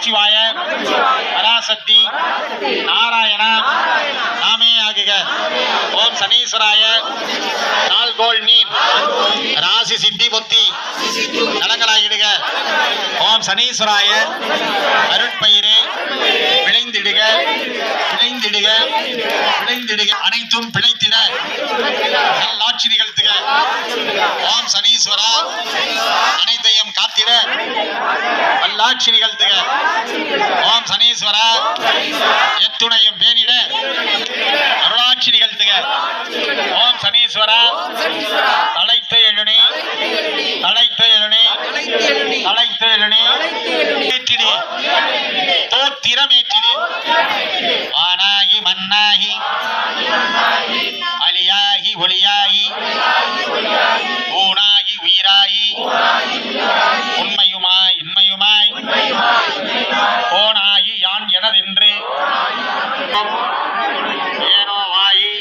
நமச்சிவாய பராசக்தி நாராயணா நாமே ஆகுக. ஓம் சனீஸ்வராய நாள்கோள் மீன் ராசி சித்தி புத்தி நலங்களாகிடுக. ஓம் சனீஸ்வராய அருட்பயிரே விளைந்திடுக விளைந்திடுக விளைந்திடுக. அனைத்தும் பிழைத்திட நல்லாட்சி நிகழ்த்துக. ஓம் சனீஸ்வரா அனைத்தையும் காத்திட நல்லாட்சி நிகழ்த்துக. ஓம் சனீஸ்வரா எத்துணையும் பேணிட அருளாட்சி நிகழ்த்துக. ஓம் சனீஸ்வரா தலைத்த எழுநே தலைத்த எழுநே தலைத்த எழுநே ஏற்றிடு தோத்திரம் ஏற்றிடு. வானாகி மண்ணாகி அலியாகி ஒளியாகி ஊனாகி உயிராகி உண்மையுமாய் இன்மையுமாய் ஓனாகி யான் எனதென்று ஏனோ வாயி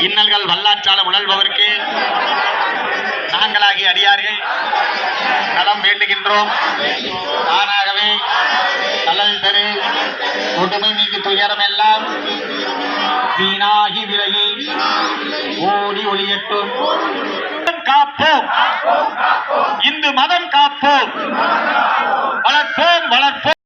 இன்னல்கள் வல்லாற்றால உழல்பவர்க்கு நாங்களாகி அடியார்கள் நலம் வேண்டுகின்றோம். தானாகவே தளல் தரு கொடுமை நீக்கி துயரம் எல்லாம் வீணாகி விலகி ஓடி ஒளியட்டும். காப்போம் இந்து மதம் காப்போம்.